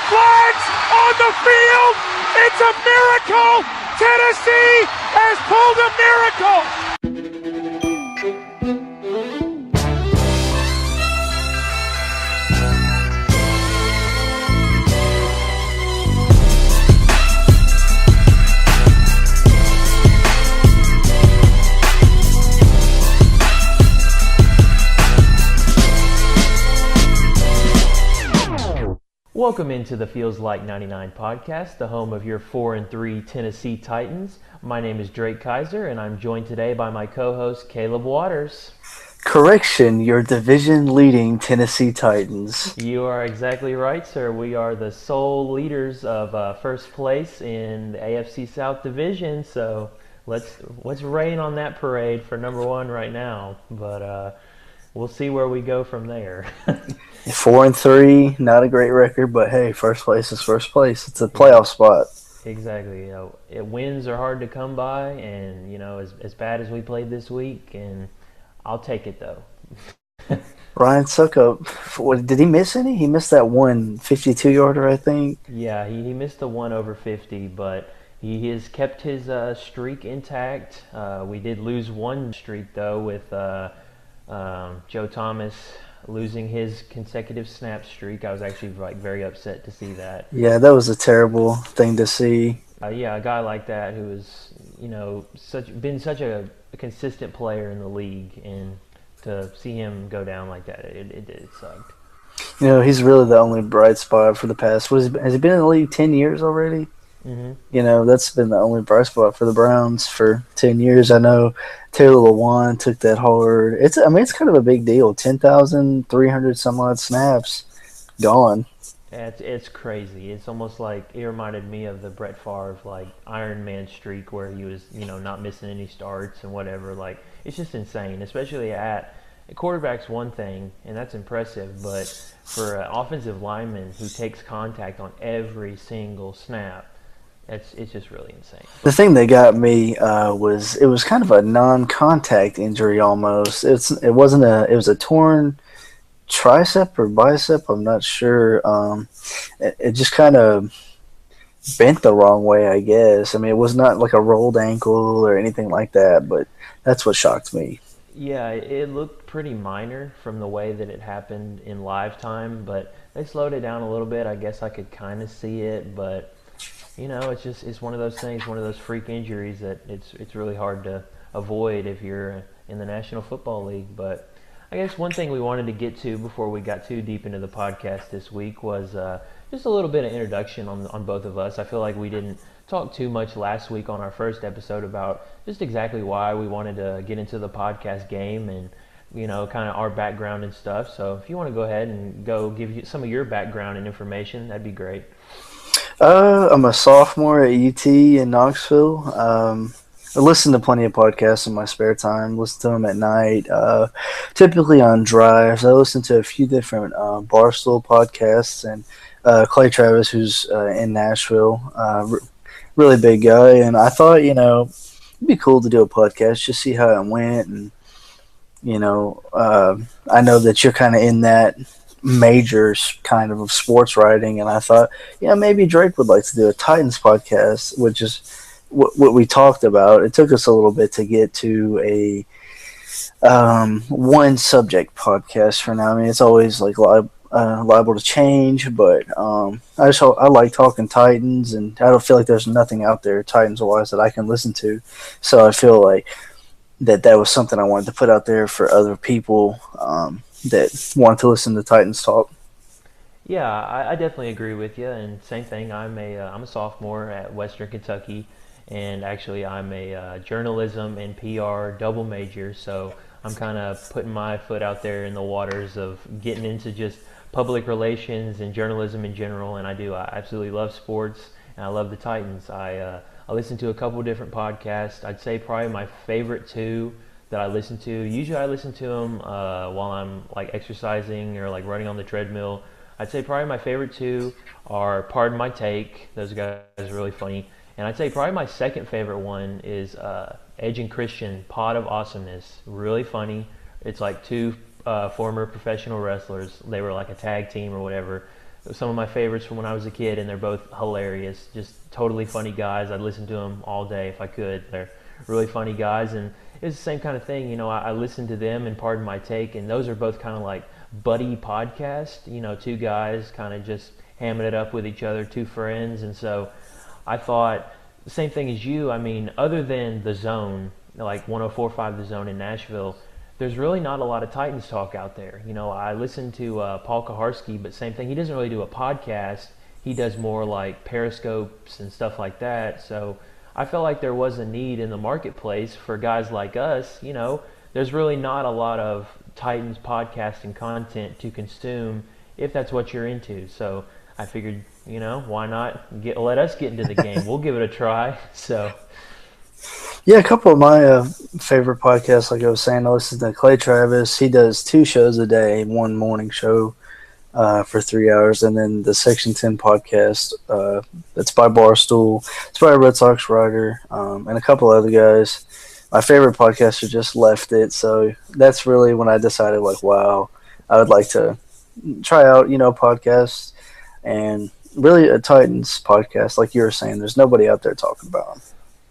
Flags on the field. It's a miracle. Tennessee has pulled a miracle. Welcome into the Feels Like 99 podcast, the home of your 4-3 Tennessee Titans. My name is Drake Kizer, and I'm joined today by my co-host Caleb Waters. Correction, your division-leading Tennessee Titans. You are exactly right, sir. We are the sole leaders of first place in the AFC South Division, so let's rain on that parade for number one right now. But we'll see where we go from there. 4-3, not a great record, but hey, first place is first place. It's a playoff spot. Exactly. Wins are hard to come by, and as bad as we played this week, and I'll take it though. Ryan Suckup, did he miss any? He missed that one 52-yarder, I think. Yeah, he missed the one over 50, but he has kept his streak intact. We did lose one streak though with Joe Thomas losing his consecutive snap streak. I was actually very upset to see that. Yeah, that was a terrible thing to see. A guy like that who is been such a consistent player in the league, and to see him go down like that, it sucked. He's really the only bright spot for the past. Has he been in the league 10 years already? Mm-hmm. That's been the only bright spot for the Browns for 10 years. I know Taylor Lewan took that hard. It's kind of a big deal. 10,300 some odd snaps gone. It's crazy. It's almost like it reminded me of the Brett Favre Iron Man streak where he was not missing any starts and whatever. It's just insane, especially at quarterback's one thing, and that's impressive. But for an offensive lineman who takes contact on every single snap, it's just really insane. The thing that got me was it was kind of a non-contact injury almost. It was a torn tricep or bicep. I'm not sure. It just kind of bent the wrong way, I guess. It was not like a rolled ankle or anything like that, but that's what shocked me. Yeah, it looked pretty minor from the way that it happened in live time, but they slowed it down a little bit. I guess I could kind of see it, but it's one of those things, one of those freak injuries that it's really hard to avoid if you're in the National Football League. But I guess one thing we wanted to get to before we got too deep into the podcast this week was just a little bit of introduction on both of us. I feel like we didn't talk too much last week on our first episode about just exactly why we wanted to get into the podcast game and kind of our background and stuff. So if you want to go ahead and go give you some of your background and information, that'd be great. I'm a sophomore at UT in Knoxville. I listen to plenty of podcasts in my spare time. Listen to them at night, typically on drives. I listen to a few different Barstool podcasts, and Clay Travis, who's in Nashville, really big guy. And I thought, it'd be cool to do a podcast, just see how it went. And, I know that you're kind of in that major kind of sports writing, and I thought, maybe Drake would like to do a Titans podcast, which is what we talked about. It took us a little bit to get to a one subject podcast for now. It's always liable to change, but I like talking Titans, and I don't feel like there's nothing out there Titans wise that I can listen to. So I feel like that was something I wanted to put out there for other people that want to listen to Titans talk. Yeah, I definitely agree with you. And same thing. I'm a sophomore at Western Kentucky, and actually I'm a journalism and PR double major. So I'm kind of putting my foot out there in the waters of getting into just public relations and journalism in general. And I absolutely love sports, and I love the Titans. I listen to a couple of different podcasts. I'd say probably my favorite two that I listen to. Usually I listen to them while I'm exercising or running on the treadmill. I'd say probably my favorite two are Pardon My Take. Those guys are really funny. And I'd say probably my second favorite one is Edge and Christian, Pod of Awesomeness. Really funny. It's two former professional wrestlers. They were a tag team or whatever. some of my favorites from when I was a kid, and they're both hilarious. Just totally funny guys. I'd listen to them all day if I could. They're really funny guys, and it's the same kind of thing. I listen to them and Pardon My Take, and those are both kind of like buddy podcasts. Two guys kind of just hamming it up with each other, two friends, and so I thought the same thing as you. I mean, other than The Zone, like 104.5 The Zone in Nashville, there's really not a lot of Titans talk out there. I listen to Paul Kaharski, but same thing. He doesn't really do a podcast. He does more like periscopes and stuff like that. So I felt like there was a need in the marketplace for guys like us. There's really not a lot of Titans podcasting content to consume if that's what you're into. So I figured, why not let us get into the game? We'll give it a try. So. Yeah, a couple of my favorite podcasts, like I was saying, I listen to Clay Travis. He does 2 shows a day, one morning show for 3 hours, and then the Section 10 podcast that's by Barstool. It's by a Red Sox writer and a couple other guys. My favorite podcaster just left it, so that's really when I decided, like, wow, I would like to try out, podcasts, and really a Titans podcast, like you were saying, there's nobody out there talking about them.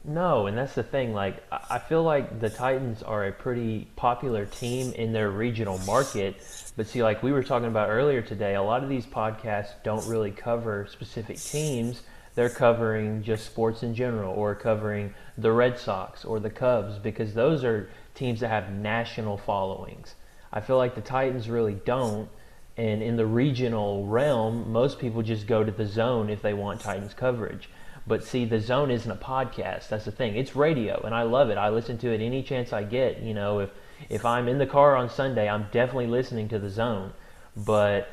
No, and that's the thing. Like, I feel like the Titans are a pretty popular team in their regional market. But see, like we were talking about earlier today, a lot of these podcasts don't really cover specific teams. They're covering just sports in general, or covering the Red Sox or the Cubs, because those are teams that have national followings. I feel like the Titans really don't. And in the regional realm, most people just go to The Zone if they want Titans coverage. But see, The Zone isn't a podcast. That's the thing. It's radio, and I love it. I listen to it any chance I get. If I'm in the car on Sunday, I'm definitely listening to The Zone. But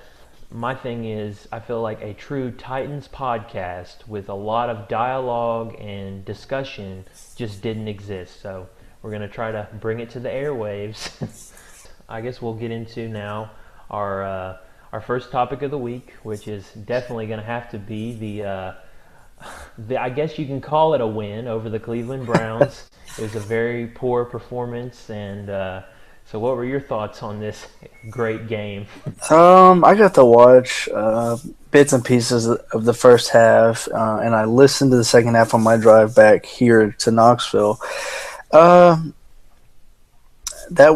my thing is, I feel like a true Titans podcast with a lot of dialogue and discussion just didn't exist. So we're going to try to bring it to the airwaves. I guess we'll get into now our first topic of the week, which is definitely going to have to be the I guess you can call it a win over the Cleveland Browns. It was a very poor performance, and so what were your thoughts on this great game? I got to watch bits and pieces of the first half, and I listened to the second half on my drive back here to Knoxville. That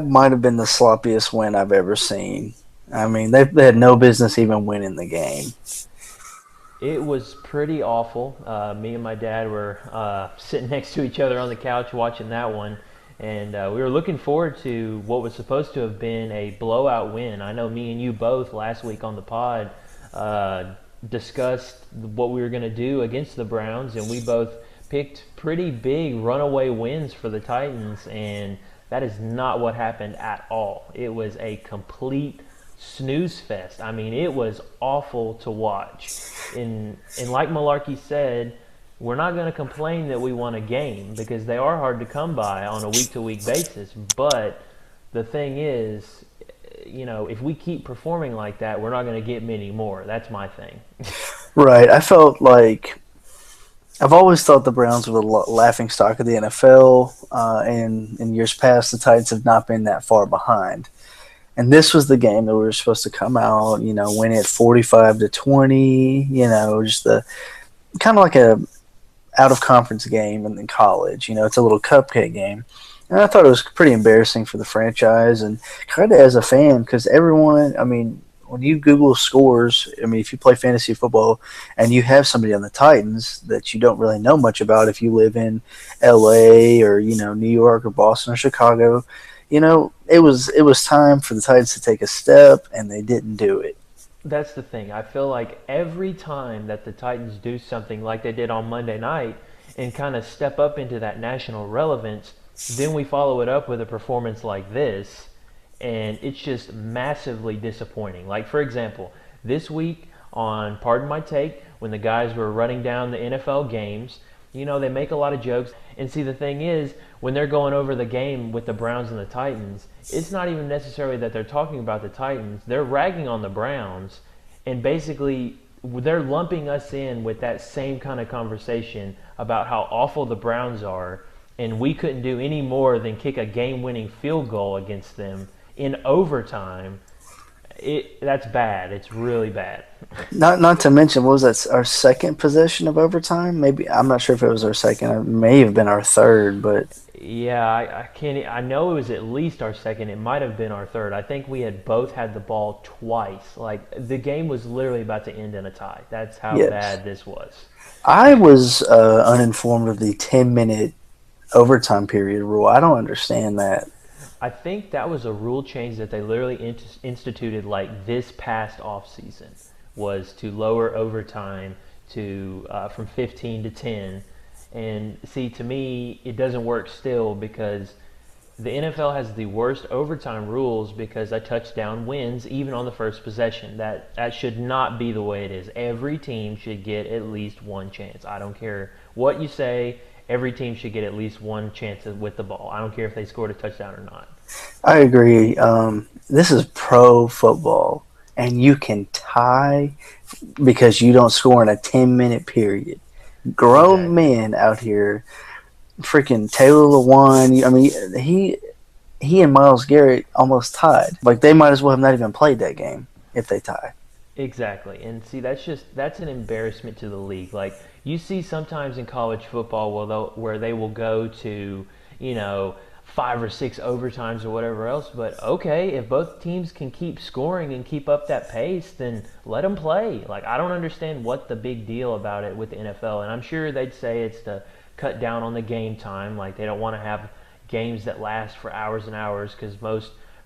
might have been the sloppiest win I've ever seen. I mean, they had no business even winning the game. It was pretty awful. Me and my dad were sitting next to each other on the couch watching that one, and we were looking forward to what was supposed to have been a blowout win. I know me and you both last week on the pod discussed what we were going to do against the Browns, and we both picked pretty big runaway wins for the Titans, and that is not what happened at all. It was a complete snooze fest. I mean, it was awful to watch. And like Malarkey said, we're not going to complain that we won a game, because they are hard to come by on a week-to-week basis. But the thing is, if we keep performing like that, we're not going to get many more. That's my thing. Right. I felt like I've always thought the Browns were the laughing stock of the NFL, and in years past, the Titans have not been that far behind. And this was the game that we were supposed to come out, win it 45-20, just the kind of like a out of conference game in college. It's a little cupcake game. And I thought it was pretty embarrassing for the franchise, and kind of as a fan, because everyone, I mean, when you Google scores, I mean, if you play fantasy football and you have somebody on the Titans that you don't really know much about, if you live in LA or, New York or Boston or Chicago, it was time for the Titans to take a step, and they didn't do it. That's the thing. I feel like every time that the Titans do something like they did on Monday night and kind of step up into that national relevance, then we follow it up with a performance like this, and it's just massively disappointing. Like, for example, this week on Pardon My Take, when the guys were running down the NFL games, they make a lot of jokes. And see, the thing is, when they're going over the game with the Browns and the Titans, it's not even necessarily that they're talking about the Titans. They're ragging on the Browns, and basically they're lumping us in with that same kind of conversation about how awful the Browns are, and we couldn't do any more than kick a game-winning field goal against them in overtime. That's bad. It's really bad. Not to mention, what was that? Our second possession of overtime? Maybe I'm not sure if it was our second. It may have been our third, but Yeah, I can't. I know it was at least our second. It might have been our third. I think we had both had the ball twice. Like the game was literally about to end in a tie. That's how yes. bad this was. I was uninformed of the 10-minute overtime period rule. I don't understand that. I think that was a rule change that they literally instituted like this past off season was to lower overtime to from 15 to 10. And see, to me, it doesn't work still because the NFL has the worst overtime rules because a touchdown wins even on the first possession. That should not be the way it is. Every team should get at least one chance. I don't care what you say. Every team should get at least one chance with the ball. I don't care if they scored a touchdown or not. I agree. This is pro football, and you can tie because you don't score in a 10-minute period. Grown Exactly. men out here, freaking Taylor Lewan. I mean, he and Miles Garrett almost tied. Like they might as well have not even played that game if they tie. Exactly. And see, that's an embarrassment to the league. Like you see sometimes in college football where they will go to, you know, 5 or 6 overtimes or whatever else. But okay, if both teams can keep scoring and keep up that pace, then let them play. Like I don't understand what the big deal about it with the NFL. And I'm sure they'd say it's to cut down on the game time. Like they don't want to have games that last for hours and hours because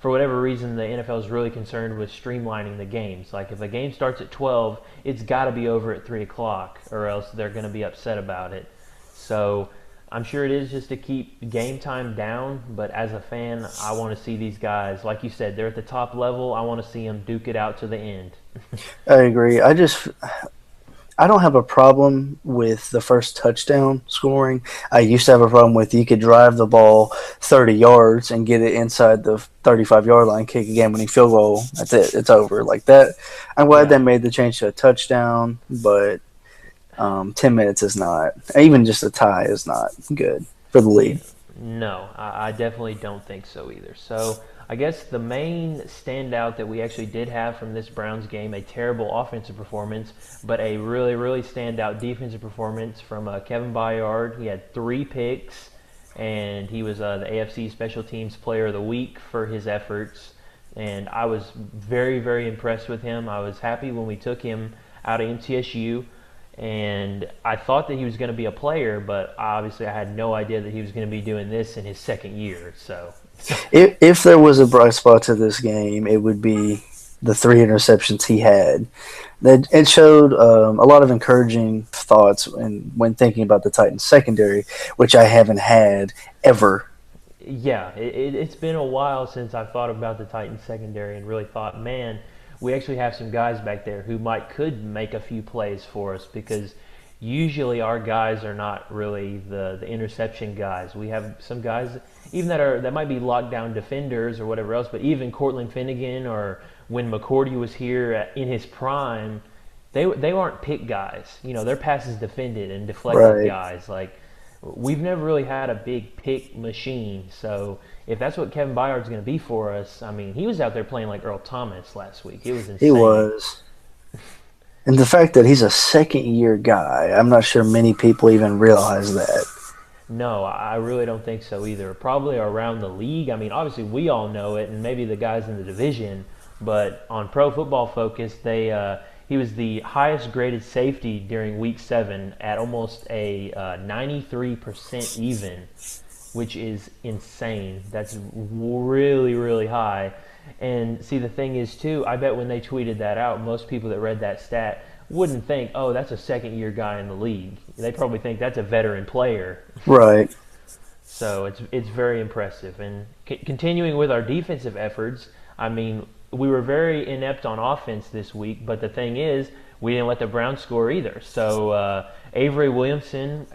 for whatever reason, the NFL is really concerned with streamlining the games. Like if a game starts at 12, it's got to be over at 3 o'clock, or else they're going to be upset about it. So I'm sure it is just to keep game time down. But as a fan, I want to see these guys, like you said, they're at the top level. I want to see them duke it out to the end. I agree. I don't have a problem with the first touchdown scoring. I used to have a problem with you could drive the ball 30 yards and get it inside the 35-yard line, kick a game-winning field goal. That's it. It's over. Like that. I'm glad they Yeah. made the change to a touchdown, but 10 minutes is not. Even just a tie is not good for the Yeah, league. no, I definitely don't think so either. So I guess the main standout that we actually did have from this Browns game, a terrible offensive performance, but a really, really standout defensive performance from Kevin Byard. He had 3 picks, and he was the AFC Special Teams Player of the Week for his efforts. And I was very, very impressed with him. I was happy when we took him out of MTSU and I thought that he was going to be a player, but obviously I had no idea that he was going to be doing this in his second year. So, If there was a bright spot to this game, it would be the 3 interceptions he had. It showed a lot of encouraging thoughts when thinking about the Titans secondary, which I haven't had ever. yeah, it's been a while since I've thought about the Titans secondary and really thought, man, we actually have some guys back there who could make a few plays for us because usually our guys are not really the interception guys. We have some guys even that might be lockdown defenders or whatever else, but even Cortland Finnegan or when McCourty was here in his prime, they aren't pick guys. You know, their passes defended and deflected Right. guys. Like we've never really had a big pick machine. So if that's what Kevin Byard's going to be for us, I mean, he was out there playing like Earl Thomas last week. It was He insane. was. And the fact that he's a second-year guy, I'm not sure many people even realize that. No, I really don't think so either. Probably around the league. I mean, obviously we all know it, and maybe the guys in the division. But on Pro Football Focus, he was the highest graded safety during Week 7 at almost a 93% even, which is insane. That's really, really high. And see, the thing is, too, I bet when they tweeted that out, most people that read that stat wouldn't think, oh, that's a second year guy in the league. They probably think that's a veteran player. Right. So it's very impressive. And continuing with our defensive efforts, I mean, we were very inept on offense this week, but the thing is, we didn't let the Browns score either. So Avery Williamson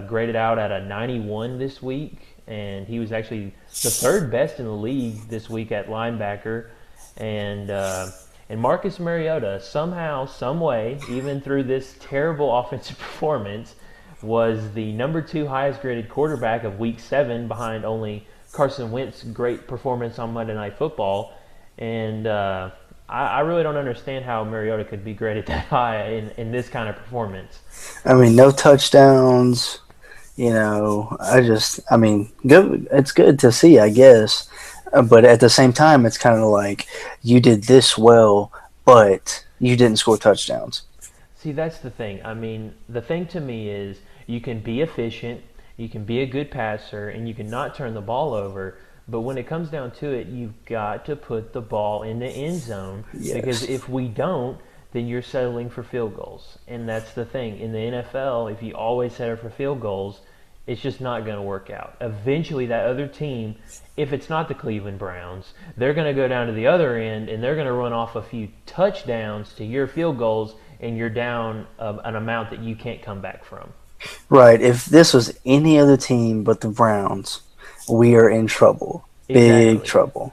graded out at a 91 this week, and he was actually the third best in the league this week at linebacker. And Marcus Mariota, somehow, some way, even through this terrible offensive performance, was the number 2 highest graded quarterback of Week 7 behind only Carson Wentz's great performance on Monday Night Football. And I really don't understand how Mariota could be graded that high in this kind of performance. I mean, no touchdowns. I mean, good. It's good to see, I guess. But at the same time, it's kind of like you did this well, but you didn't score touchdowns. See, that's the thing. I mean, the thing to me is you can be efficient, you can be a good passer, and you can not turn the ball over. But when it comes down to it, you've got to put the ball in the end zone because Yes. if we don't, then you're settling for field goals. And that's the thing. In the NFL, if you always settle for field goals, it's just not going to work out. Eventually, that other team, if it's not the Cleveland Browns, they're going to go down to the other end and they're going to run off a few touchdowns to your field goals, and you're down an amount that you can't come back from. Right. If this was any other team but the Browns, we are in trouble. Big Exactly. trouble.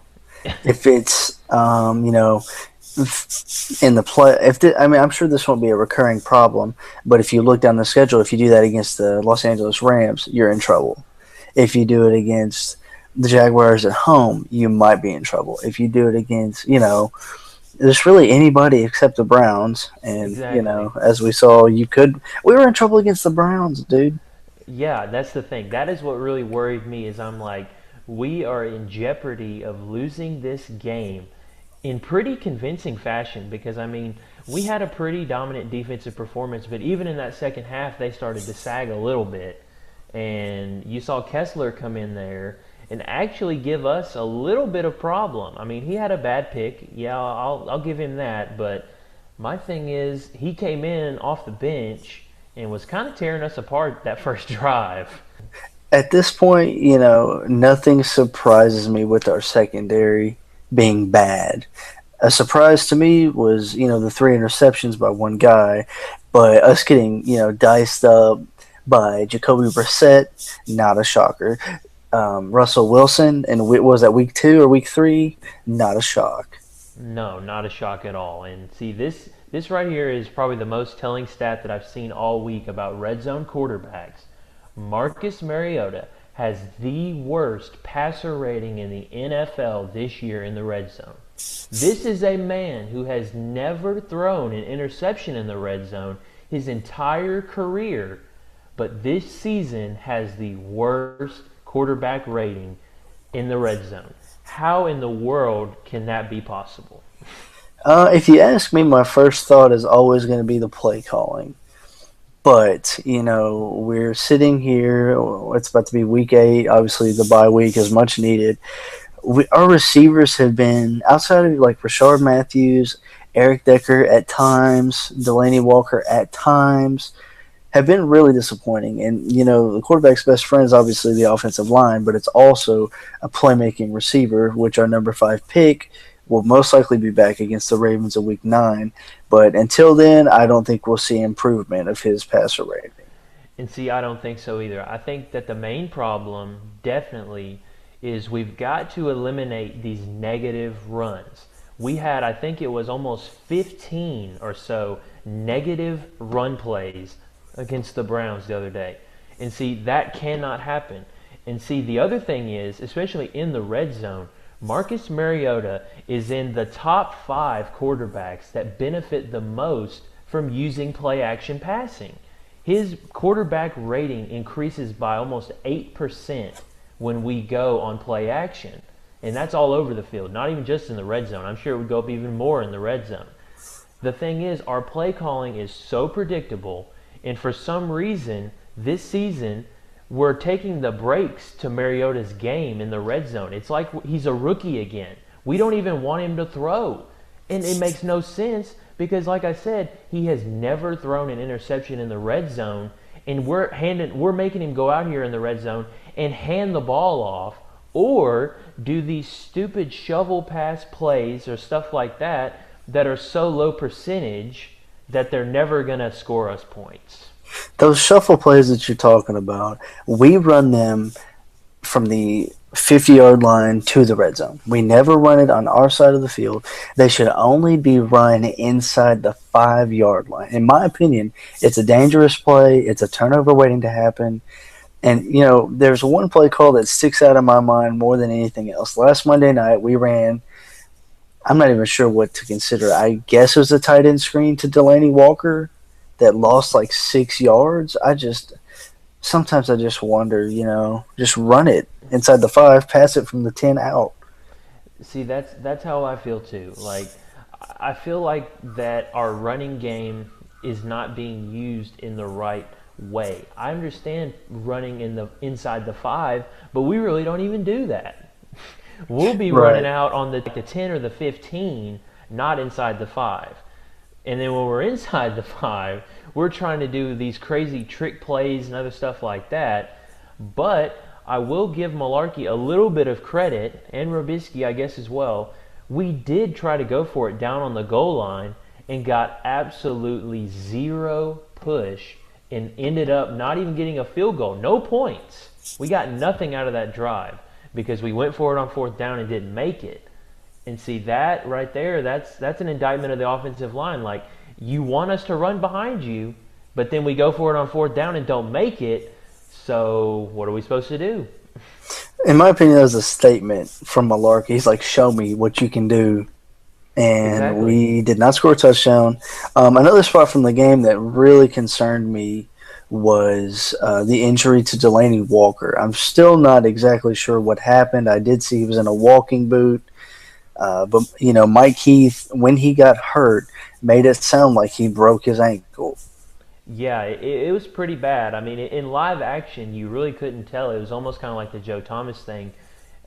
If it's, in the play, I mean, I'm sure this won't be a recurring problem, but if you look down the schedule, if you do that against the Los Angeles Rams, you're in trouble. If you do it against the Jaguars at home, you might be in trouble. If you do it against, there's really anybody except the Browns, and Exactly. as we saw, we were in trouble against the Browns, dude. Yeah, that's the thing. That is what really worried me is I'm like, we are in jeopardy of losing this game in pretty convincing fashion because I mean, we had a pretty dominant defensive performance, but even in that second half they started to sag a little bit. And you saw Kessler come in there and actually give us a little bit of problem. I mean, he had a bad pick. Yeah, I'll give him that, but my thing is he came in off the bench and was kind of tearing us apart that first drive. At this point, nothing surprises me with our secondary being bad. A surprise to me was, the three interceptions by one guy, but us getting, diced up by Jacoby Brissett, not a shocker. Russell Wilson, and was that week 2 or week 3? Not a shock. No, not a shock at all. And see, this right here is probably the most telling stat that I've seen all week about red zone quarterbacks. Marcus Mariota has the worst passer rating in the NFL this year in the red zone. This is a man who has never thrown an interception in the red zone his entire career, but this season has the worst quarterback rating in the red zone. How in the world can that be possible? If you ask me, my first thought is always going to be the play calling. But, we're sitting here. It's about to be week 8. Obviously, the bye week is much needed. Our receivers have been, outside of like Rashard Matthews, Eric Decker at times, Delaney Walker at times, have been really disappointing. And, the quarterback's best friend is obviously the offensive line, but it's also a playmaking receiver, which our number 5 pick will most likely be back against the Ravens in week 9. But until then, I don't think we'll see improvement of his passer rating. And see, I don't think so either. I think that the main problem definitely is we've got to eliminate these negative runs. We had, I think it was almost 15 or so negative run plays against the Browns the other day. And see, that cannot happen. And see, the other thing is, especially in the red zone, Marcus Mariota is in the top 5 quarterbacks that benefit the most from using play action passing. His quarterback rating increases by almost 8% when we go on play action. And that's all over the field, not even just in the red zone. I'm sure it would go up even more in the red zone. The thing is, our play calling is so predictable, and for some reason, this season, we're taking the breaks to Mariota's game in the red zone. It's like he's a rookie again. We don't even want him to throw. And it makes no sense because, like I said, he has never thrown an interception in the red zone, and we're making him go out here in the red zone and hand the ball off or do these stupid shovel pass plays or stuff like that that are so low percentage that they're never going to score us points. Those shuffle plays that you're talking about, we run them from the 50-yard line to the red zone. We never run it on our side of the field. They should only be run inside the 5-yard line. In my opinion, it's a dangerous play. It's a turnover waiting to happen. And, there's one play call that sticks out of my mind more than anything else. Last Monday night, we ran I'm not even sure what to consider. I guess it was a tight end screen to Delaney Walker that lost like 6 yards. Sometimes I just wonder, just run it inside the 5, pass it from the 10 out. See, that's how I feel too. Like, I feel like that our running game is not being used in the right way. I understand running in the inside the 5, but we really don't even do that. We'll be running Right. out on the 10 or the 15, not inside the 5. And then when we're inside the 5, we're trying to do these crazy trick plays and other stuff like that. But I will give Malarkey a little bit of credit, and Robisky, I guess, as well. We did try to go for it down on the goal line and got absolutely zero push and ended up not even getting a field goal. No points. We got nothing out of that drive because we went for it on fourth down and didn't make it. And see, that right there, that's an indictment of the offensive line. Like, you want us to run behind you, but then we go for it on fourth down and don't make it. So what are we supposed to do? In my opinion, that was a statement from Malarkey. He's like, show me what you can do. And Exactly. we did not score a touchdown. Another spot from the game that really concerned me was the injury to Delaney Walker. I'm still not exactly sure what happened. I did see he was in a walking boot. But, Mike Heath, when he got hurt, made it sound like he broke his ankle. Yeah, it was pretty bad. I mean, in live action, you really couldn't tell. It was almost kind of like the Joe Thomas thing.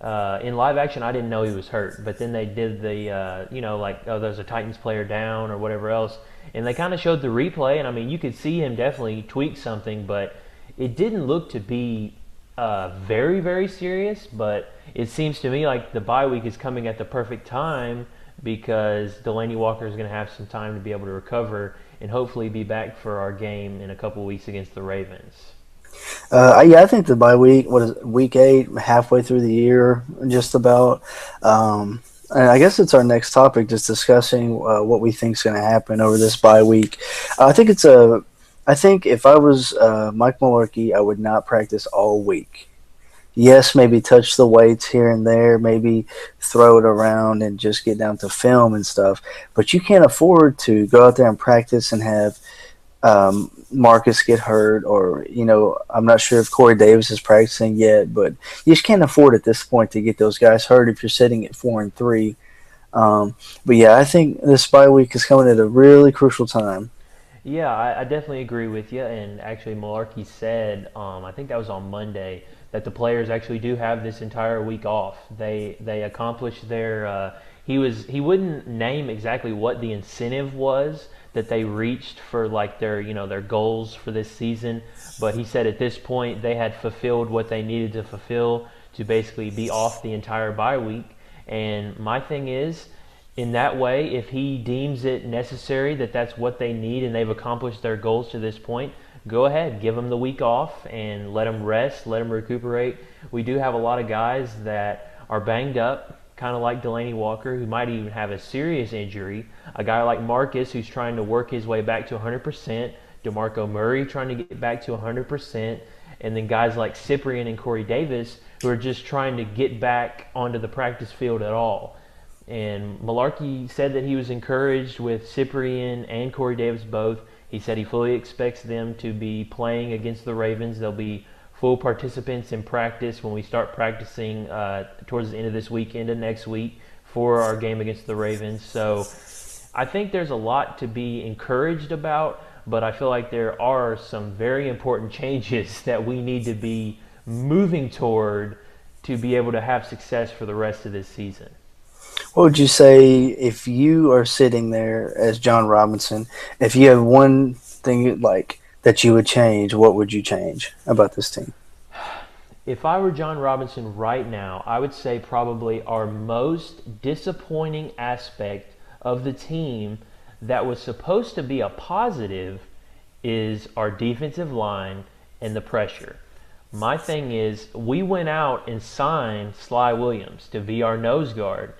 In live action, I didn't know he was hurt, but then they did the, like, oh, there's a Titans player down or whatever else, and they kind of showed the replay, and I mean, you could see him definitely tweak something, but it didn't look to be very, very serious. But it seems to me like the bye week is coming at the perfect time because Delaney Walker is going to have some time to be able to recover and hopefully be back for our game in a couple weeks against the Ravens. Yeah, I think the bye week, what is it, week 8, halfway through the year, just about. And I guess it's our next topic, just discussing what we think is going to happen over this bye week. I think if I was Mike Mularkey, I would not practice all week. Yes, maybe touch the weights here and there, maybe throw it around and just get down to film and stuff. But you can't afford to go out there and practice and have Marcus get hurt, or I'm not sure if Corey Davis is practicing yet, but you just can't afford at this point to get those guys hurt if you're sitting at 4-3. But yeah, I think this bye week is coming at a really crucial time. Yeah, I definitely agree with you. And actually, Malarkey said, I think that was on Monday, that the players actually do have this entire week off. They accomplished their. He wouldn't name exactly what the incentive was that they reached for, like, their goals for this season, but he said at this point they had fulfilled what they needed to fulfill to basically be off the entire bye week. And my thing is, in that way, if he deems it necessary that that's what they need and they've accomplished their goals to this point, go ahead, give them the week off and let them rest, let them recuperate. We do have a lot of guys that are banged up, kind of like Delaney Walker, who might even have a serious injury. A guy like Marcus, who's trying to work his way back to 100%. DeMarco Murray trying to get back to 100%. And then guys like Cyprian and Corey Davis, who are just trying to get back onto the practice field at all. And Malarkey said that he was encouraged with Cyprian and Corey Davis both. He said he fully expects them to be playing against the Ravens. They'll be full participants in practice when we start practicing towards the end of this week into next week for our game against the Ravens. So I think there's a lot to be encouraged about, but I feel like there are some very important changes that we need to be moving toward to be able to have success for the rest of this season. What would you say if you are sitting there as John Robinson? If you have one thing like that you would change, what would you change about this team? If I were John Robinson right now, I would say probably our most disappointing aspect of the team that was supposed to be a positive is our defensive line and the pressure. My thing is, we went out and signed Sly Williams to be our nose guard,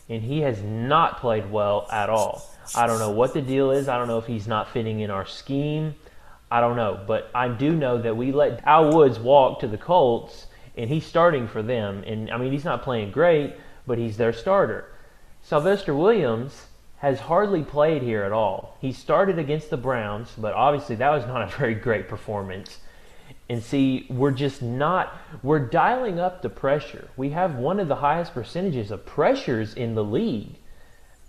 and he has not played well at all. I don't know what the deal is. I don't know if he's not fitting in our scheme. I don't know. But I do know that we let Al Woods walk to the Colts, and he's starting for them. And, I mean, he's not playing great, but he's their starter. Sylvester Williams has hardly played here at all. He started against the Browns, but obviously that was not a very great performance. And see, we're dialing up the pressure. We have one of the highest percentages of pressures in the league.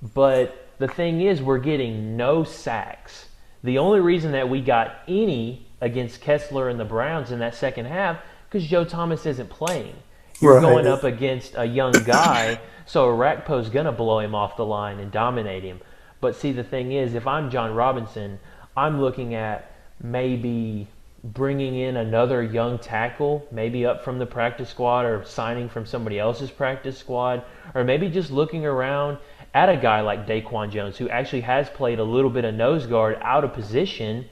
But the thing is, we're getting no sacks. The only reason that we got any against Kessler and the Browns in that second half, because Joe Thomas isn't playing. You're going up against a young guy, so Orakpo's going to blow him off the line and dominate him. But see, the thing is, if I'm John Robinson, I'm looking at maybe bringing in another young tackle, maybe up from the practice squad or signing from somebody else's practice squad, or maybe just looking around at a guy like Daquan Jones, who actually has played a little bit of nose guard out of position,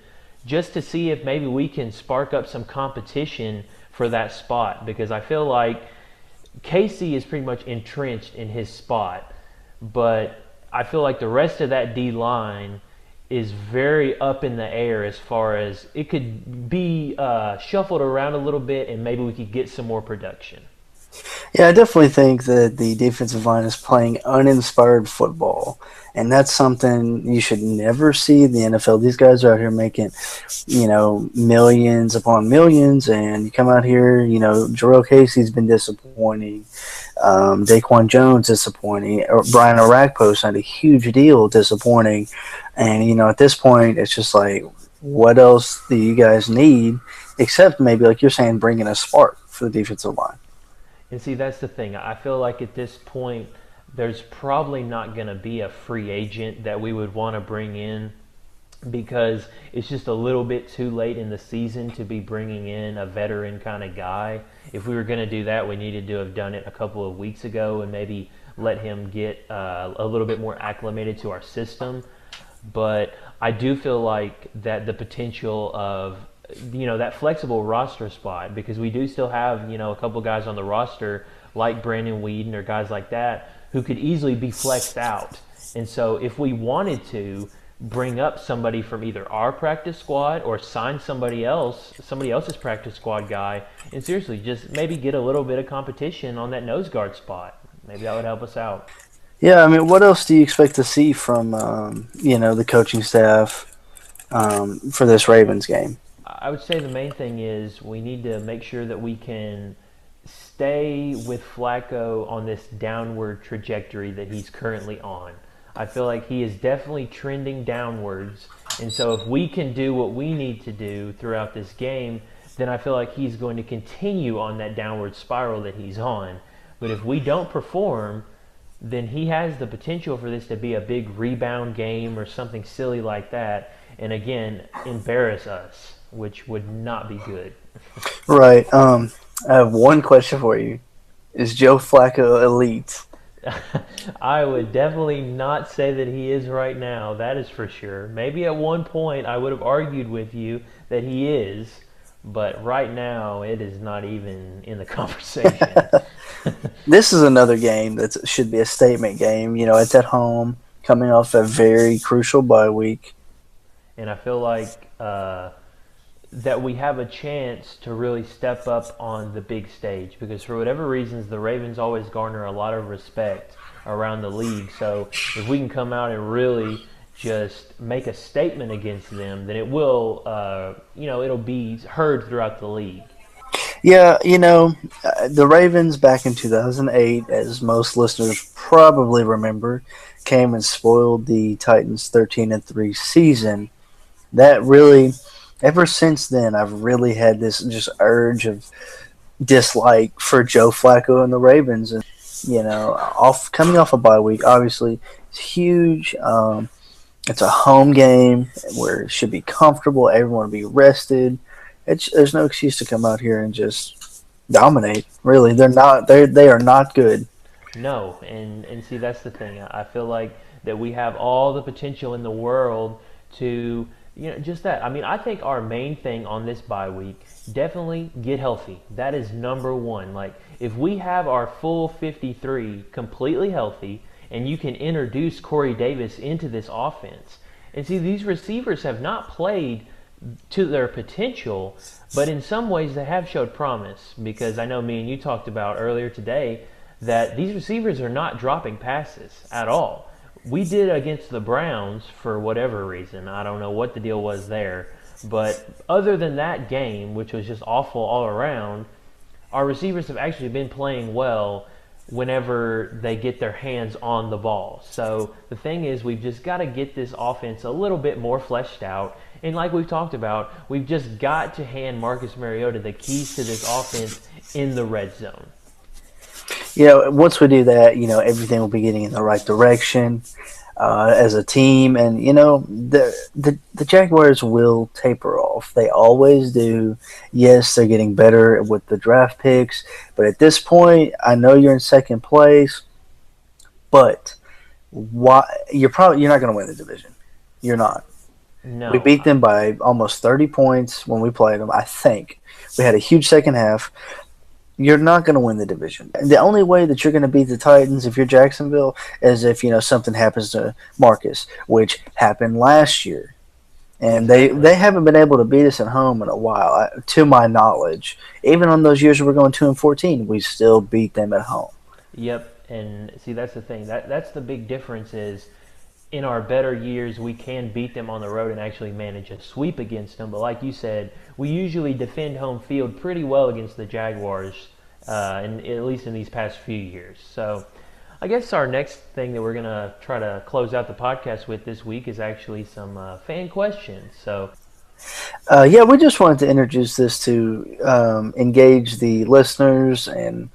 just to see if maybe we can spark up some competition for that spot. Because I feel like Casey is pretty much entrenched in his spot, but I feel like the rest of that D-line is very up in the air as far as it could be shuffled around a little bit, and maybe we could get some more production. Yeah, I definitely think that the defensive line is playing uninspired football, and that's something you should never see in the NFL. These guys are out here making, millions upon millions, and you come out here, Jarrell Casey's been disappointing, Daquan Jones disappointing, Brian Orakpo signed a huge deal, disappointing, and at this point, it's just like, what else do you guys need except maybe, like you're saying, bringing a spark for the defensive line? And see, that's the thing. I feel like at this point, there's probably not going to be a free agent that we would want to bring in, because it's just a little bit too late in the season to be bringing in a veteran kind of guy. If we were going to do that, we needed to have done it a couple of weeks ago and maybe let him get a little bit more acclimated to our system. But I do feel like that the potential of that flexible roster spot, because we do still have, a couple guys on the roster like Brandon Weeden or guys like that who could easily be flexed out. And so if we wanted to bring up somebody from either our practice squad or sign somebody else's practice squad guy, and seriously just maybe get a little bit of competition on that nose guard spot, maybe that would help us out. Yeah, I mean, what else do you expect to see from, the coaching staff for this Ravens game? I would say the main thing is we need to make sure that we can stay with Flacco on this downward trajectory that he's currently on. I feel like he is definitely trending downwards, and so if we can do what we need to do throughout this game, then I feel like he's going to continue on that downward spiral that he's on. But if we don't perform, then he has the potential for this to be a big rebound game or something silly like that, and again, embarrass us, which would not be good. Right. I have one question for you. Is Joe Flacco elite? I would definitely not say that he is right now. That is for sure. Maybe at one point I would have argued with you that he is, but right now it is not even in the conversation. This is another game that should be a statement game. It's at home, coming off a very crucial bye week. And I feel like that we have a chance to really step up on the big stage, because for whatever reasons, the Ravens always garner a lot of respect around the league. So if we can come out and really just make a statement against them, then it will, it'll be heard throughout the league. Yeah, the Ravens back in 2008, as most listeners probably remember, came and spoiled the Titans' 13-3 season. That really, ever since then, I've really had this just urge of dislike for Joe Flacco and the Ravens. And, coming off a bye week, obviously, it's huge. It's a home game where it should be comfortable. Everyone will be rested. There's no excuse to come out here and just dominate. Really, they are not good. No, and see, that's the thing. I feel like that we have all the potential in the world to, just that. I mean, I think our main thing on this bye week, definitely get healthy. That is number one. Like, if we have our full 53 completely healthy, and you can introduce Corey Davis into this offense, and see, these receivers have not played to their potential, but in some ways they have showed promise, because I know me and you talked about earlier today that these receivers are not dropping passes at all. We did against the Browns for whatever reason. I don't know what the deal was there. But other than that game, which was just awful all around, our receivers have actually been playing well whenever they get their hands on the ball. So the thing is, we've just got to get this offense a little bit more fleshed out. And like we've talked about, we've just got to hand Marcus Mariota the keys to this offense in the red zone. Once we do that, everything will be getting in the right direction as a team. And, the Jaguars will taper off. They always do. Yes, they're getting better with the draft picks. But at this point, I know you're in second place. But you're not going to win the division. You're not. No. We beat them by almost 30 points when we played them, I think. We had a huge second half. You're not going to win the division. The only way that you're going to beat the Titans if you're Jacksonville is if, something happens to Marcus, which happened last year. And they haven't been able to beat us at home in a while, to my knowledge. Even on those years we're going 2-14, we still beat them at home. Yep, and see, that's the thing. That's the big difference is in our better years, we can beat them on the road and actually manage a sweep against them. But like you said, we usually defend home field pretty well against the Jaguars, at least in these past few years. So I guess our next thing that we're going to try to close out the podcast with this week is actually some fan questions. So we just wanted to introduce this to engage the listeners and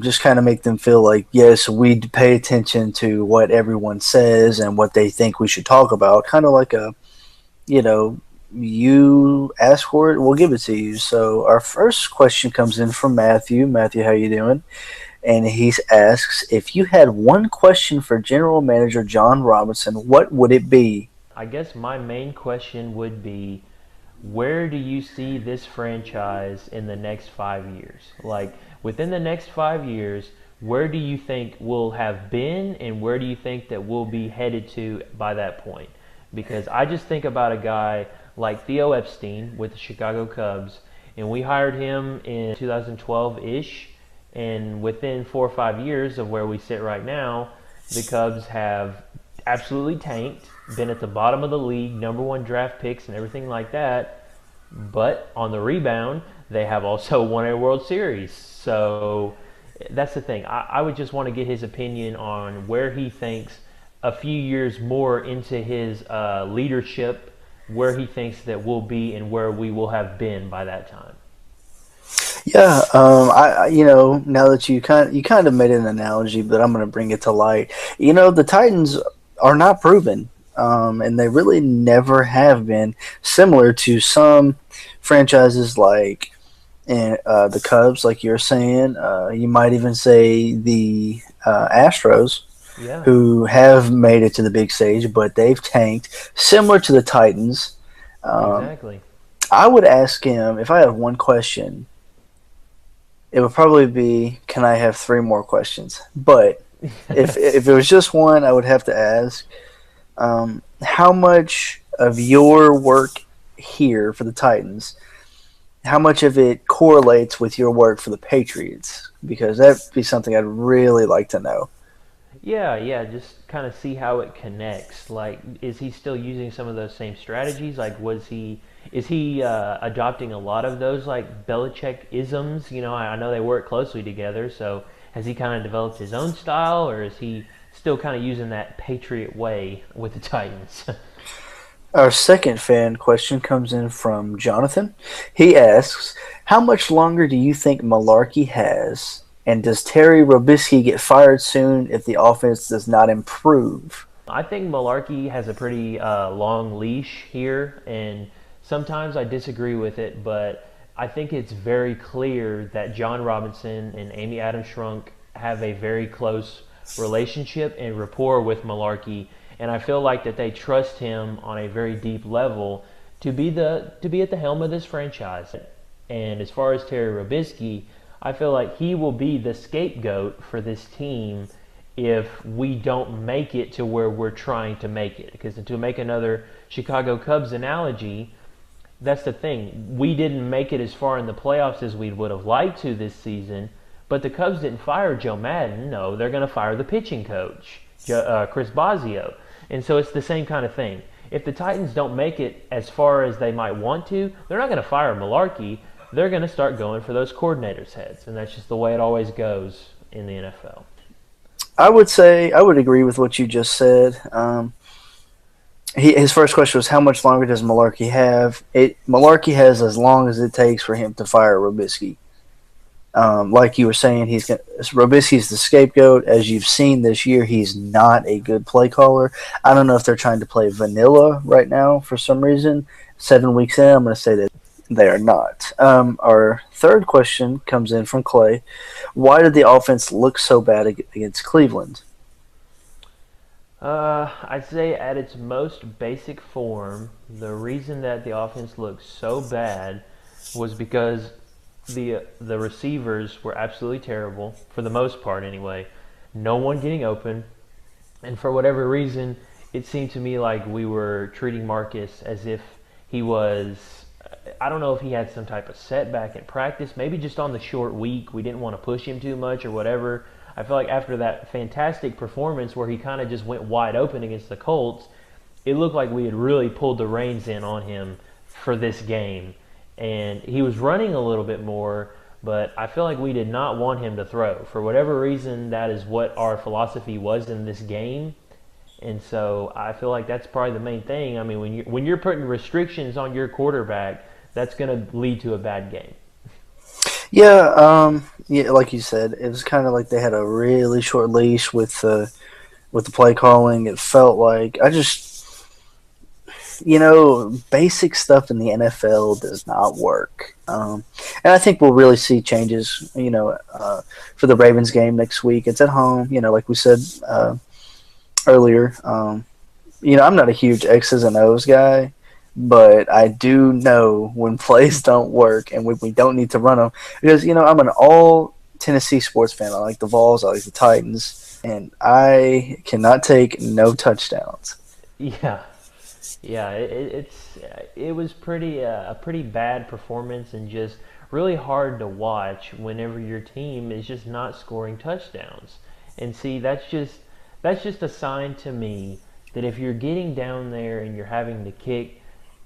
just kind of make them feel like, yes, we pay attention to what everyone says and what they think we should talk about. Kind of like you ask for it, we'll give it to you. So our first question comes in from Matthew. Matthew, how you doing? And he asks, if you had one question for General Manager John Robinson, what would it be? I guess my main question would be, where do you see this franchise in the next 5 years? Like, within the next 5 years, where do you think we'll have been and where do you think that we'll be headed to by that point? Because I just think about a guy like Theo Epstein with the Chicago Cubs, and we hired him in 2012-ish, and within 4 or 5 years of where we sit right now, the Cubs have absolutely tanked, been at the bottom of the league, number 1 draft picks and everything like that, but on the rebound, they have also won a World Series. So that's the thing. I would just want to get his opinion on where he thinks a few years more into his leadership, where he thinks that we'll be and where we will have been by that time. Yeah, now that you kind of made an analogy, but I'm going to bring it to light. The Titans are not proven, and they really never have been. Similar to some franchises like the Cubs, like you're saying. You might even say the Astros, who have made it to the big stage, but they've tanked. Similar to the Titans. Exactly. I would ask him, if I had one question, it would probably be, can I have 3 more questions? But if it was just one, I would have to ask, how much of your work here for the Titans, how much of it correlates with your work for the Patriots? Because that'd be something I'd really like to know. Yeah, just kind of see how it connects. Like, is he still using some of those same strategies? Like, is he adopting a lot of those, like, Belichick-isms? I know they work closely together, so has he kind of developed his own style, or is he still kind of using that Patriot way with the Titans? Our second fan question comes in from Jonathan. He asks, how much longer do you think Malarkey has, and does Terry Robisky get fired soon if the offense does not improve? I think Malarkey has a pretty long leash here, and sometimes I disagree with it, but I think it's very clear that John Robinson and Amy Adams Strunk have a very close relationship and rapport with Malarkey, and I feel like that they trust him on a very deep level to be at the helm of this franchise. And as far as Terry Robisky, I feel like he will be the scapegoat for this team if we don't make it to where we're trying to make it. Because to make another Chicago Cubs analogy, that's the thing. We didn't make it as far in the playoffs as we would have liked to this season, But the Cubs didn't fire Joe Madden. No, they're going to fire the pitching coach, Chris Bosio. And so it's the same kind of thing. If the Titans don't make it as far as they might want to, they're not going to fire Malarkey. They're going to start going for those coordinators' heads. And that's just the way it always goes in the NFL. I would agree with what you just said. His first question was, how much longer does Malarkey have? Malarkey has as long as it takes for him to fire Robisky. Like you were saying, Robisky's the scapegoat. As you've seen this year, he's not a good play caller. I don't know if they're trying to play vanilla right now for some reason. 7 weeks in, I'm going to say that they are not. Our third question comes in from Clay. Why did the offense look so bad against Cleveland? I'd say at its most basic form, the reason that the offense looked so bad was because the receivers were absolutely terrible, for the most part anyway. No one getting open, and for whatever reason, it seemed to me like we were treating Marcus as if he was, I don't know if he had some type of setback in practice, maybe just on the short week, we didn't want to push him too much or whatever. I feel like after that fantastic performance where he kind of just went wide open against the Colts, it looked like we had really pulled the reins in on him for this game. And he was running a little bit more, but I feel like we did not want him to throw. For whatever reason, that is what our philosophy was in this game. And so I feel like that's probably the main thing. I mean, when you're putting restrictions on your quarterback, that's going to lead to a bad game. Yeah, like you said, it was kind of like they had a really short leash with the play calling. It felt like basic stuff in the NFL does not work. And I think we'll really see changes, for the Ravens game next week. It's at home, like we said earlier. I'm not a huge X's and O's guy, but I do know when plays don't work and we don't need to run them. Because, I'm an all Tennessee sports fan. I like the Vols, I like the Titans, and I cannot take no touchdowns. Yeah. Yeah, it was a pretty bad performance and just really hard to watch whenever your team is just not scoring touchdowns. And see, that's just a sign to me that if you're getting down there and you're having to kick,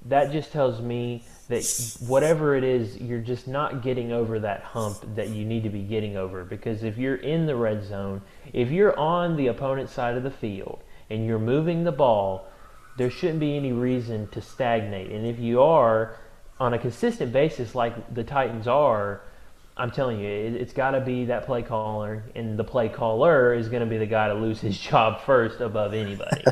that just tells me that whatever it is, you're just not getting over that hump that you need to be getting over. Because if you're in the red zone, if you're on the opponent's side of the field and you're moving the ball, there shouldn't be any reason to stagnate. And if you are on a consistent basis like the Titans are, I'm telling you, it's got to be that play caller, and the play caller is going to be the guy to lose his job first above anybody.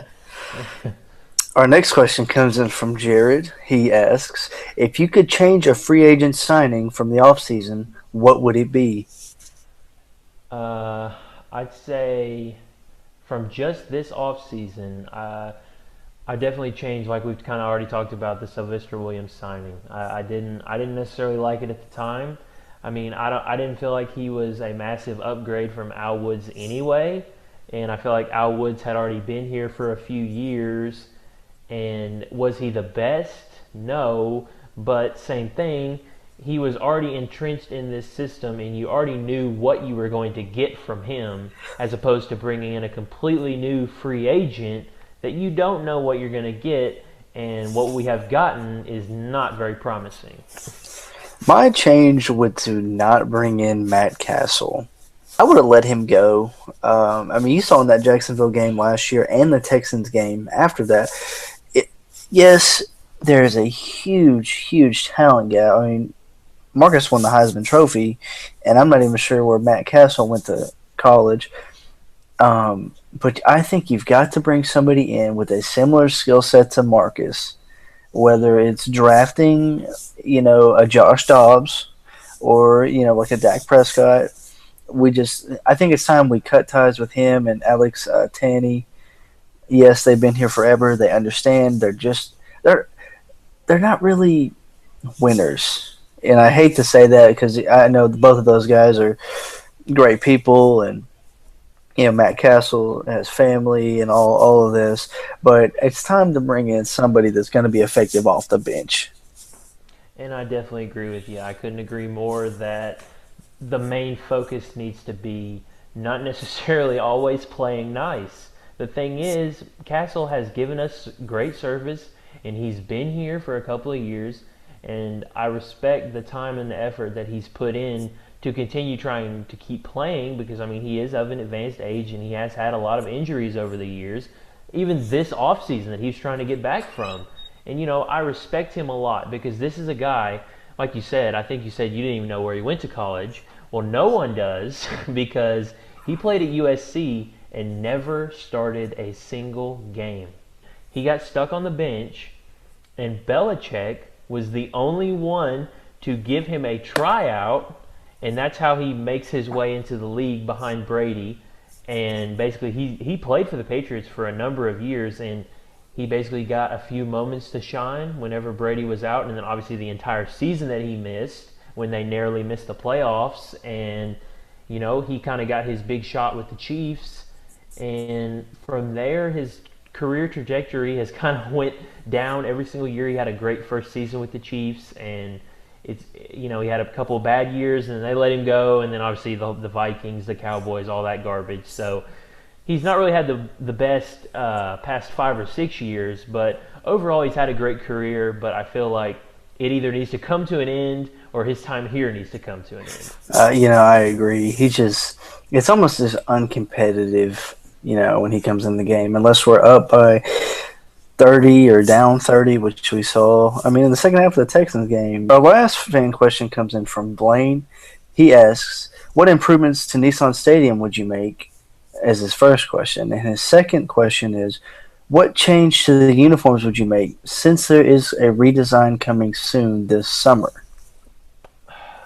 Our next question comes in from Jared. He asks, if you could change a free agent signing from the offseason, what would it be? I'd say from just this offseason, I definitely changed, like we've kind of already talked about, the Sylvester Williams signing. I didn't necessarily like it at the time. I mean, I didn't feel like he was a massive upgrade from Al Woods anyway, and I feel like Al Woods had already been here for a few years. And was he the best? No, but same thing. He was already entrenched in this system, and you already knew what you were going to get from him, as opposed to bringing in a completely new free agent that you don't know what you're going to get, and what we have gotten is not very promising. My change would to not bring in Matt Castle. I would have let him go. You saw in that Jacksonville game last year and the Texans game after that. Yes, there's a huge, huge talent gap. I mean, Marcus won the Heisman Trophy, and I'm not even sure where Matt Castle went to college. But I think you've got to bring somebody in with a similar skill set to Marcus, whether it's drafting, a Josh Dobbs or, like a Dak Prescott. I think it's time we cut ties with him and Alex Tanney. Yes, they've been here forever. They understand. They're not really winners. And I hate to say that because I know both of those guys are great people, and Matt Castle has family and all of this, but it's time to bring in somebody that's going to be effective off the bench. And I definitely agree with you. I couldn't agree more that the main focus needs to be not necessarily always playing nice. The thing is, Castle has given us great service, and he's been here for a couple of years, and I respect the time and the effort that he's put in to continue trying to keep playing because, I mean, he is of an advanced age and he has had a lot of injuries over the years, even this offseason that he's trying to get back from. And, I respect him a lot because this is a guy, like you said, I think you said you didn't even know where he went to college. Well, no one does because he played at USC and never started a single game. He got stuck on the bench, and Belichick was the only one to give him a tryout, and that's how he makes his way into the league behind Brady. And basically, he played for the Patriots for a number of years, and he basically got a few moments to shine whenever Brady was out, and then obviously the entire season that he missed when they narrowly missed the playoffs. And, he kind of got his big shot with the Chiefs. And from there, his career trajectory has kind of went down every single year. He had a great first season with the Chiefs, and he had a couple of bad years, and they let him go. And then obviously the Vikings, the Cowboys, all that garbage. So he's not really had the best past 5 or 6 years, but overall he's had a great career. But I feel like it either needs to come to an end or his time here needs to come to an end. I agree. It's almost as uncompetitive, when he comes in the game, unless we're up by 30 or down 30, which we saw. I mean, in the second half of the Texans game. Our last fan question comes in from Blaine. He asks, what improvements to Nissan Stadium would you make, as his first question? And his second question is, what change to the uniforms would you make since there is a redesign coming soon this summer?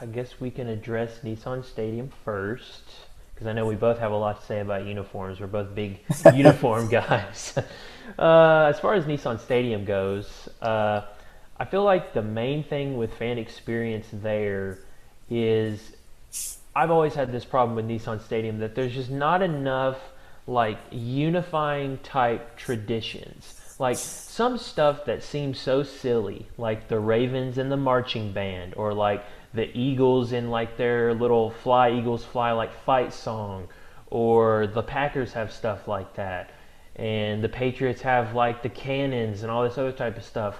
I guess we can address Nissan Stadium first, because I know we both have a lot to say about uniforms. We're both big uniform guys. As far as Nissan Stadium goes, I feel like the main thing with fan experience there is I've always had this problem with Nissan Stadium that there's just not enough unifying type traditions. Like some stuff that seems so silly, like the Ravens and the marching band, or like the Eagles in their little Fly Eagles Fly fight song, or the Packers have stuff like that, and the Patriots have the cannons and all this other type of stuff.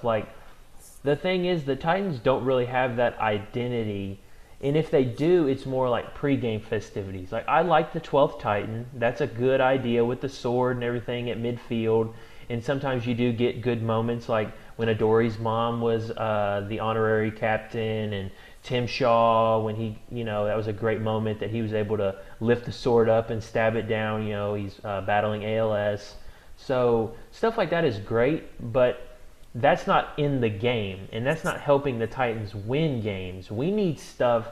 The thing is, the Titans don't really have that identity, and if they do, it's more like pre-game festivities. I like the 12th Titan. That's a good idea with the sword and everything at midfield, and sometimes you do get good moments, like when Adori's mom was the honorary captain, and Tim Shaw, when that was a great moment that he was able to lift the sword up and stab it down. He's battling ALS. So stuff like that is great, but that's not in the game, and that's not helping the Titans win games. We need stuff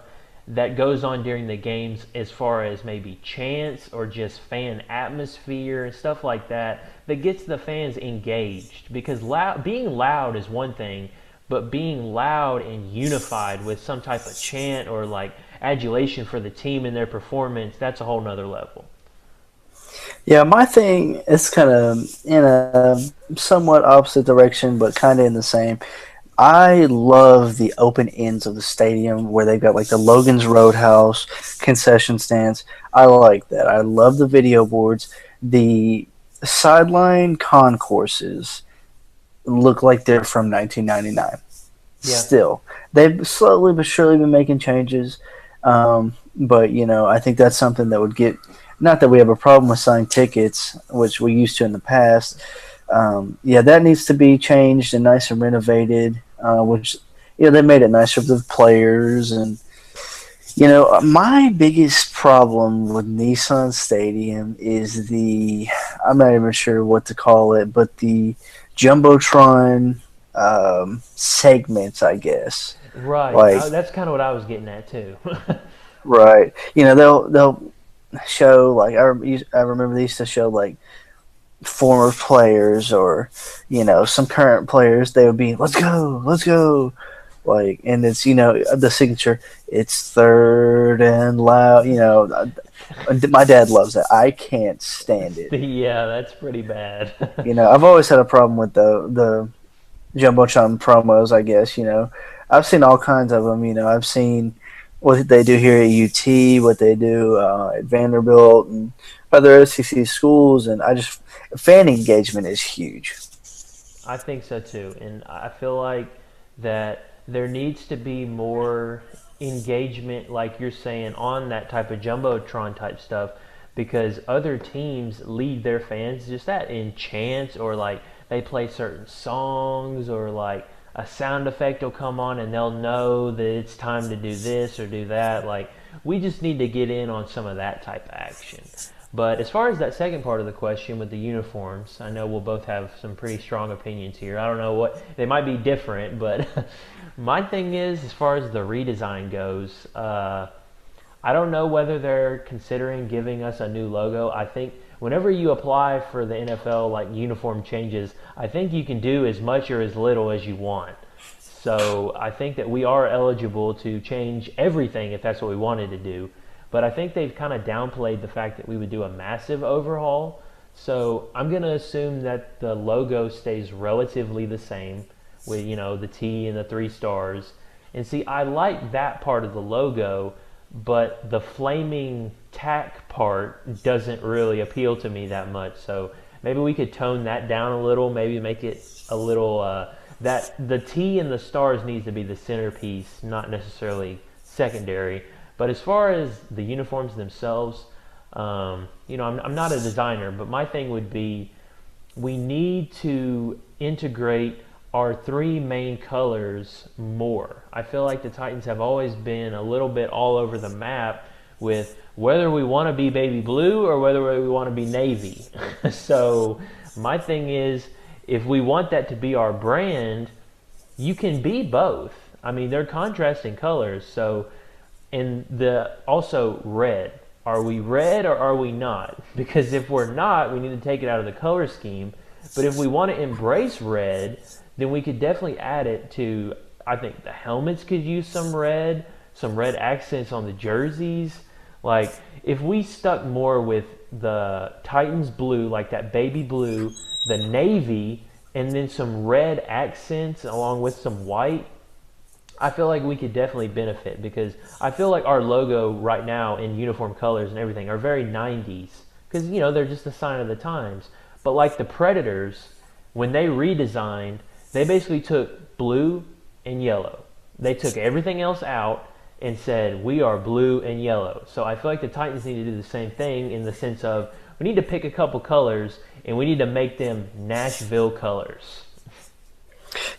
that goes on during the games as far as maybe chants or just fan atmosphere and stuff like that gets the fans engaged, because being loud is one thing, but being loud and unified with some type of chant or adulation for the team and their performance, that's a whole nother level. Yeah, my thing is kind of in a somewhat opposite direction, but kind of in the same. I love the open ends of the stadium where they've got the Logan's Roadhouse concession stands. I like that. I love the video boards. The sideline concourses look like they're from 1999. Yeah. Still, they've slowly but surely been making changes, but I think that's something that would get. Not that we have a problem with selling tickets, which we used to in the past. That needs to be changed and nice and renovated. Which they made it nicer for the players, and my biggest problem with Nissan Stadium is I'm not even sure what to call it, but the Jumbotron segments, I guess. Right. That's kind of what I was getting at too. Right. They'll show I remember they used to show former players or some current players. They would be let's go, and it's the signature. It's third and loud. My dad loves that. I can't stand it. Yeah, that's pretty bad. I've always had a problem with the Jumbotron promos. I guess I've seen all kinds of them. I've seen what they do here at UT, what they do at Vanderbilt and other SEC schools, and I just fan engagement is huge. I think so too, and I feel like that there needs to be more engagement, like you're saying, on that type of jumbotron type stuff, because other teams lead their fans just that in chants, or like they play certain songs, or like a sound effect will come on and they'll know that it's time to do this or do that. Like, we just need to get in on some of that type of action. But as far as that second part of the question with the uniforms, I know we'll both have some pretty strong opinions here. I don't know what they might be different, but my thing is, as far as the redesign goes, I don't know whether they're considering giving us a new logo. I think whenever you apply for the NFL like uniform changes, I think you can do as much or as little as you want. So I think that we are eligible to change everything if that's what we wanted to do. But I think they've kind of downplayed the fact that we would do a massive overhaul. So I'm going to assume that the logo stays relatively the same with, the T and the 3 stars. And see, I like that part of the logo, but the flaming tack part doesn't really appeal to me that much. So maybe we could tone that down a little, maybe make it a little, that the T and the stars needs to be the centerpiece, not necessarily secondary. But as far as the uniforms themselves, I'm not a designer, but my thing would be we need to integrate our 3 main colors more. I feel like the Titans have always been a little bit all over the map with whether we want to be baby blue or whether we want to be navy. So my thing is, if we want that to be our brand, you can be both. I mean, they're contrasting colors, so. And also red. Are we red or are we not? Because if we're not, we need to take it out of the color scheme. But if we want to embrace red, then we could definitely add it to, I think the helmets could use some red accents on the jerseys. Like, if we stuck more with the Titans blue, like that baby blue, the navy, and then some red accents along with some white, I feel like we could definitely benefit, because I feel like our logo right now in uniform colors and everything are very 90s, because they're just a sign of the times. But like the Predators, when they redesigned, they basically took blue and yellow. They took everything else out and said, we are blue and yellow. So I feel like the Titans need to do the same thing, in the sense of we need to pick a couple colors and we need to make them Nashville colors.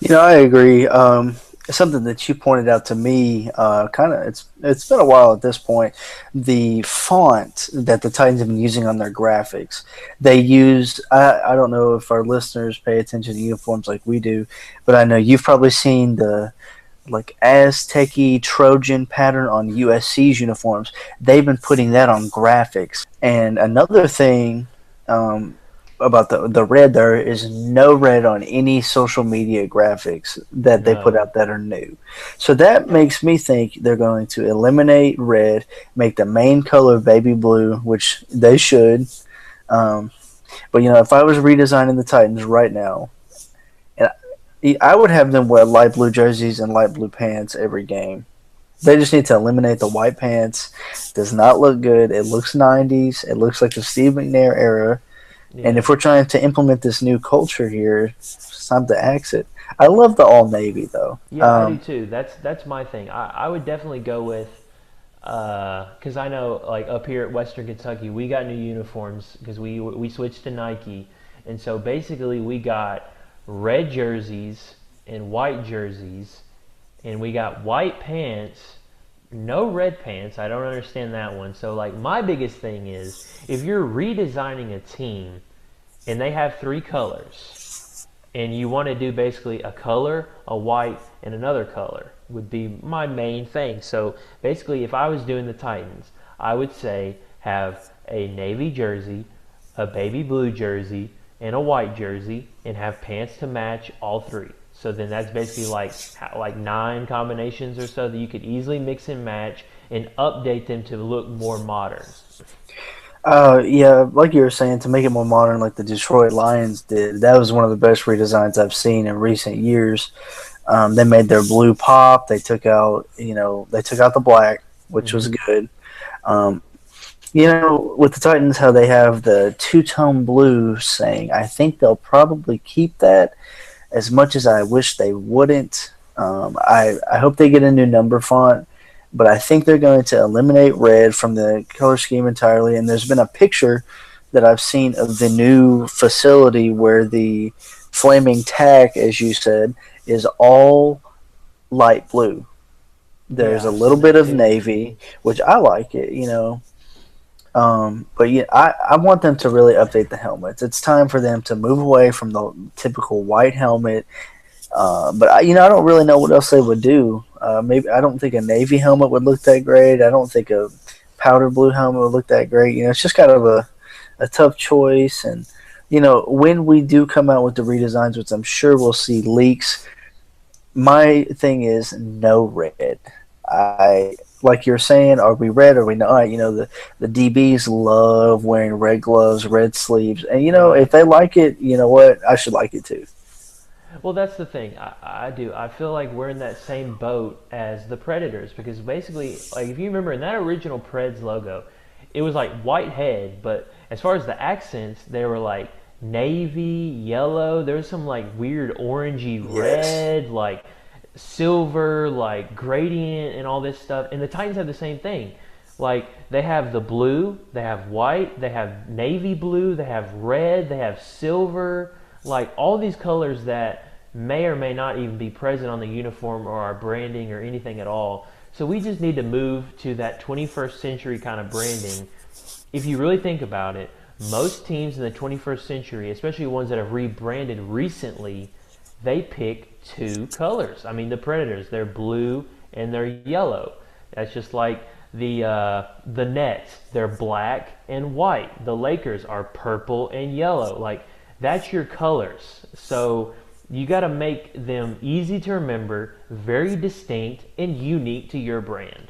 I agree. Something that you pointed out to me, it's been a while at this point. The font that the Titans have been using on their graphics, they use. I don't know if our listeners pay attention to uniforms like we do, but I know you've probably seen the like Aztec-y Trojan pattern on USC's uniforms. They've been putting that on graphics. And another thing. About the red, there is no red on any social media graphics that they put out that are new. So that makes me think they're going to eliminate red, make the main color baby blue, which they should. But if I was redesigning the Titans right now, and I would have them wear light blue jerseys and light blue pants every game. They just need to eliminate the white pants. Does not look good. It looks 90s. It looks like the Steve McNair era. Yeah. And if we're trying to implement this new culture here, it's time to axe it. I love the all navy though. Yeah, I do too. That's my thing. I would definitely go with, because I know like up here at Western Kentucky we got new uniforms because we switched to Nike, and so basically we got red jerseys and white jerseys, and we got white pants. No red pants. I don't understand that one. So like my biggest thing is, if you're redesigning a team and they have 3 colors and you want to do basically a color, a white, and another color, would be my main thing. So basically if I was doing the Titans, I would say have a navy jersey, a baby blue jersey, and a white jersey, and have pants to match all 3. So then that's basically like 9 combinations or so that you could easily mix and match and update them to look more modern. Yeah, like you were saying, to make it more modern, like the Detroit Lions did. That was one of the best redesigns I've seen in recent years. They made their blue pop. They took out the black. which was good. Um, with the Titans, how they have the two-tone blue saying, I think they'll probably keep that as much as I wish they wouldn't. I hope they get a new number font, but I think they're going to eliminate red from the color scheme entirely. And there's been a picture that I've seen of the new facility where the flaming tack, as you said, is all light blue. There's Yeah, a I've little seen bit that of too. navy, which I like it. But yeah, I want them to really update the helmets. It's time for them to move away from the typical white helmet. But I don't really know what else they would do. Maybe I don't think a navy helmet would look that great. I don't think a powder blue helmet would look that great. It's just kind of a tough choice. And when we do come out with the redesigns, which I'm sure we'll see leaks, my thing is no red. I like you're saying, are we red? Are we not? The DBs love wearing red gloves, red sleeves, and if Right. they like it, you know what? I should like it too. Well, that's the thing. I do. I feel like we're in that same boat as the Predators because basically, like if you remember in that original Preds logo, it was like white head, but as far as the accents, they were like navy, yellow. There was some like weird orangey Yes. red, like silver, like gradient, and all this stuff. And the Titans have the same thing. Like they have the blue, they have white, they have navy blue, they have red, they have silver, like all these colors that may or may not even be present on the uniform or our branding or anything at all. So we just need to move to that 21st century kind of branding. If you really think about it, most teams in the 21st century, especially ones that have rebranded recently, they pick two colors. I mean, the Predators, they're blue and they're yellow. That's just like the Nets, they're black and white. The Lakers are purple and yellow. Like that's your colors. So you got to make them easy to remember, very distinct and unique to your brand.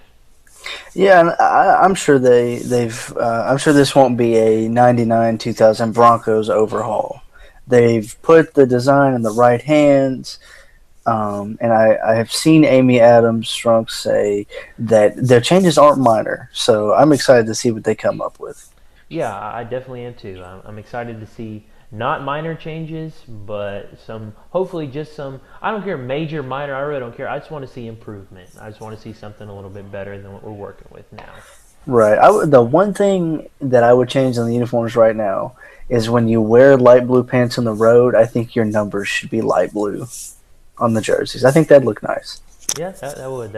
Yeah, and I'm sure I'm sure this won't be a '99 2000 Broncos overhaul. They've put the design in the right hands. And I have seen Amy Adams Strunk say that their changes aren't minor. So I'm excited to see what they come up with. Yeah, I definitely am too. I'm excited to see not minor changes, but some, hopefully just some, I don't care major, minor, I really don't care. I just want to see improvement. I just want to see something a little bit better than what we're working with now. Right. The one thing that I would change on the uniforms right now is when you wear light blue pants on the road, I think your numbers should be light blue on the jerseys. I think that'd look nice. Yeah, that would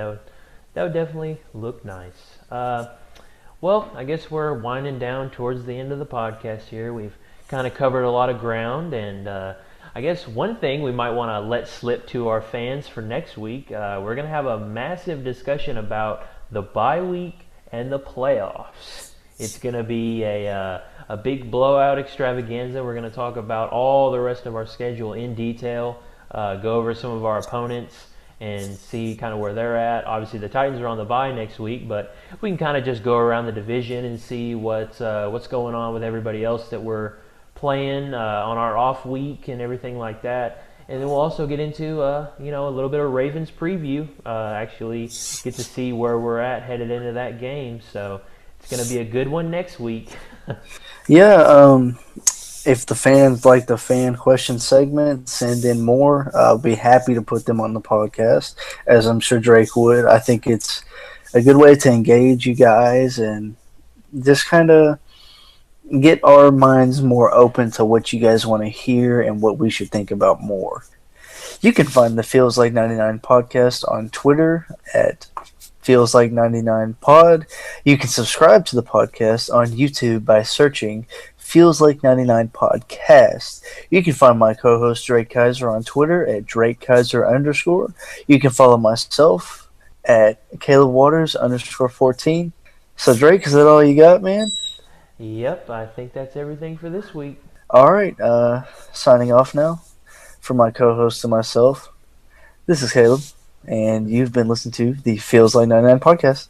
definitely look nice. Well, I guess we're winding down towards the end of the podcast here. We've kind of covered a lot of ground, and I guess one thing we might want to let slip to our fans for next week, we're going to have a massive discussion about the bye week and the playoffs. It's going to be a big blowout extravaganza. We're going to talk about all the rest of our schedule in detail, go over some of our opponents, and see kind of where they're at. Obviously, the Titans are on the bye next week, but we can kind of just go around the division and see what's going on with everybody else that we're playing on our off week and everything like that. And then we'll also get into a little bit of Ravens preview. Actually, get to see where we're at headed into that game. So it's going to be a good one next week. Yeah. If the fans like the fan question segment, send in more. I'll be happy to put them on the podcast, as I'm sure Drake would. I think it's a good way to engage you guys and just kind of get our minds more open to what you guys want to hear and what we should think about more. You can find the Feels Like 99 podcast on Twitter at Feels Like 99 Pod. You can subscribe to the podcast on YouTube by searching Feels Like 99 Podcast. You can find my co-host Drake Kizer on Twitter at DrakeKizer_. You can follow myself at Caleb Waters _14. So Drake, is that all you got, man? Yep, I think that's everything for this week. All right, signing off now for my co-host and myself. This is Caleb, and you've been listening to the Feels Like 99 podcast.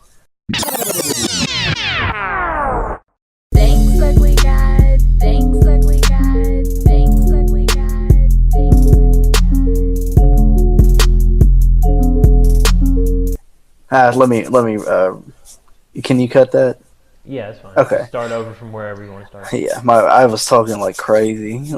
Thanks, ugly God. Thanks, ugly God. Thanks, ugly God. Thanks, ugly God. Let me Can you cut that? Yeah, that's fine. Okay. Start over from wherever you want to start. Yeah, I was talking like crazy.